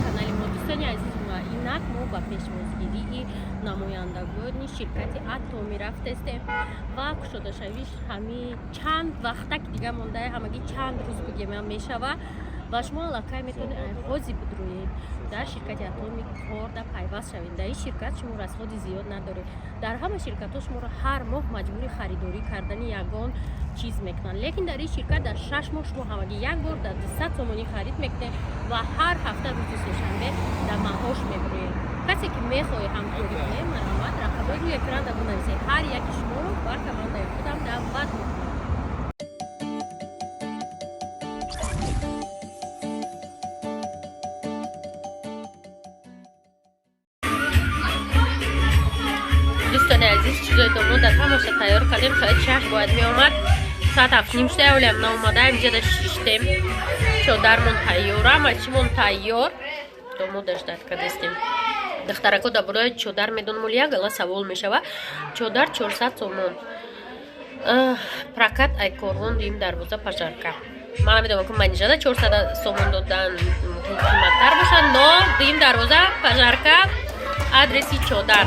канали мо. Дӯстони азиз, инак мо ба пешвозгирии намояндагони ширкати Атоми рафтестем ва кушодашавиш ҳамин чанд вақтак дига монда, ҳамагӣ чанд рӯз бигем мешава ва шумо аллакай метавонед ҳозир бидроед дар ширкати Атоми корда пайваст шавед. Дар ин ширкат шумо расходи зиёд надоред. Дар ҳама ширкатҳо шуморо ҳар моҳ маҷбури харидорӣ кардани ягон чиз мекунанд, лекин дар ин ширкат дар 6 моҳ шумо ҳамагӣ як бор дар 200 сомонӣ харид мекунед ва ҳар ҳафта рӯзи сешанбе дар маъош мебироед. касе ки мехоҳед ҳамкорӣ кунед, марҳамат, рақамҳои рӯи экран дар бинависед. ҳар яки шуморо барка ман дар худам даъват мекунам. дӯстони азиз, чизои мо дар ҳамаша тайёр кардем. соати 6 бояд меомад, соат 7:30 олем наомадаем, ҷа дар шиштем. чодармон тайёра, мачимон тайёр. то мо дар ждат кардастем. духтарако дар бораи чодар медонам, як гала савол мешава. чодар 400 сомон. прокат айкорвон дим дарвоза пажарка. ман медонам ки манижада 400 сомон додан қиматтар бошад, но дим дарвоза пажарка, адреси чодар.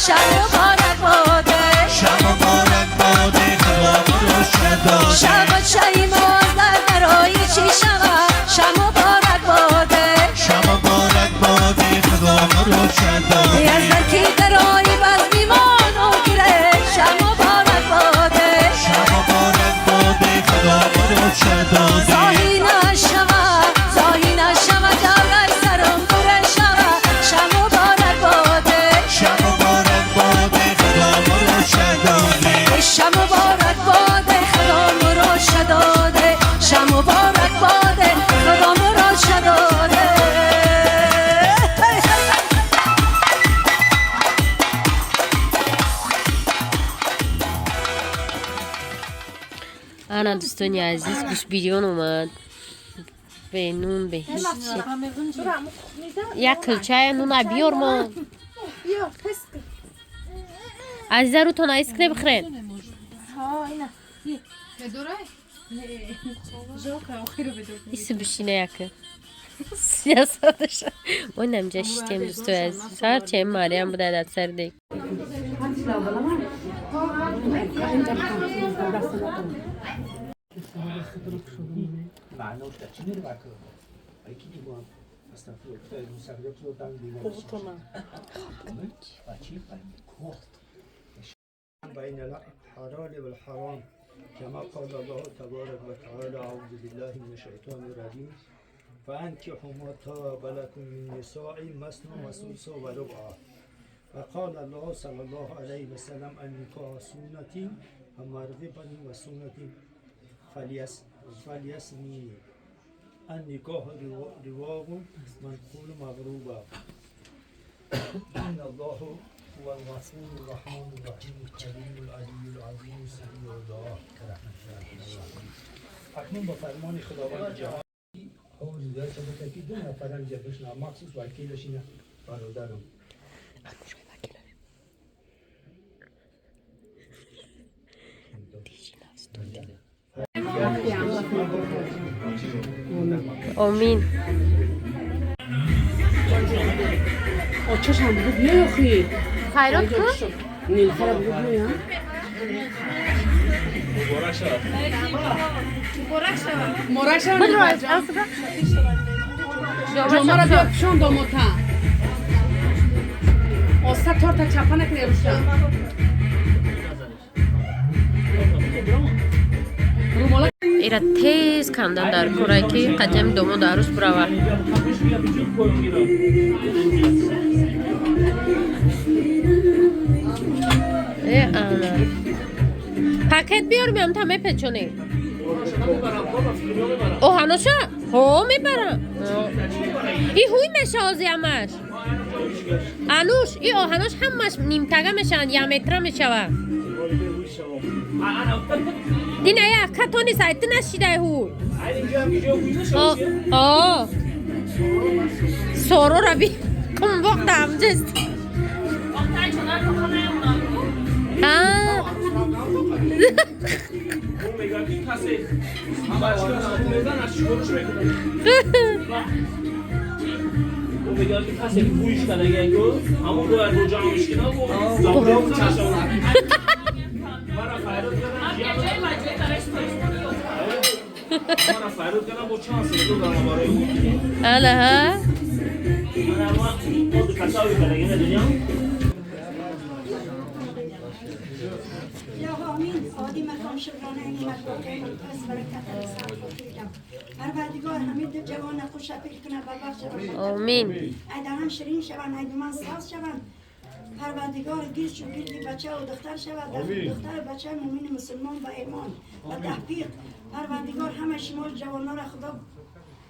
شب مبارک باده شب مبارک باده خدا رو شد شب چای مازدر برای چی شود شب مبارک باده شب مبارک باده خدا رو شد یزدان کی برای باز میمان و گیره شب مبارک باده شب مبارک باده خدا رو شد زاهی نشود زاهی نشود جاگر سرم بره شود شب مبارک باده شب مبارک باده خدا رو شد شب مبارک باده خدا مرا شداده شب مبارک باده خدا مرا شداده انا دوستانی عزیز گوش بیریون اومد به نون به هیچ چی. یک کلچه نون بیار ما عزیزه رو تون آیس کریم بخورین ایسی بشینه یکه سیاستش ما نمجا شتیم دوستو عزیز هر چه مریم بوده در سر دیگ بين الحلال والحرام كما قال الله تبارك وتعالى أعوذ بالله من الشيطان الرجيم فأنكحوا ما طاب لكم من نساء مثنى وثلاث ورباع وقال الله صلى الله عليه وسلم النكاح سنتي ومن رغب وسنتي فليسني النكاح رواق منقول مغروبا إن الله هو الغفور الرحمن الرحيم الكريم العلي العظيم سميع الدعاء اکنون با فرمان خداوند جهان حوض داره شده که دو نفرن جبشن مخصوص وکیلشین برادرم آمین آچش هم بگو بیا خیلی خیرات کن نیلخر بگو بیا مبارک شد جامعه را بیاد پیشان داموتا آستا تارتا چپا نکنه روشن رومالا ایرا تیز کندن در کورایی که قدیم دومو داروس براوه ای آنا پاکت بیار میام تا میپچونی او هنوشا ها میبرم ای هوی میشه آزی همش انوش ای آهنوش همش نیمتگه میشن یا متره میشوه دینه یک کتونی سایت نشیده هو آه سورو را بی کم وقت هم جست هلا ها یا آمین آدی مقام شکرانه این مقام از برکت رسال بکیرم پروردگار همه دو جوان خوش اپیل کنه ببخش آمین ایدان شیرین شوند ایدمان ساز شوند پروردگار گیرش و گیرد بچه و دختر شود دختر بچه مومن مسلمان و ایمان و تحقیق پروردگار همه شما جوانان را خدا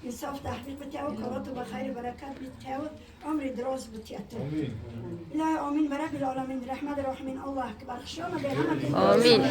انصاف تحقیق بتیه و کارات و بخیر و برکت بتیه و عمر دراز بتیه لا آمین برب العالمین رحمت الرحمن الله اکبر خشوم به همه آمین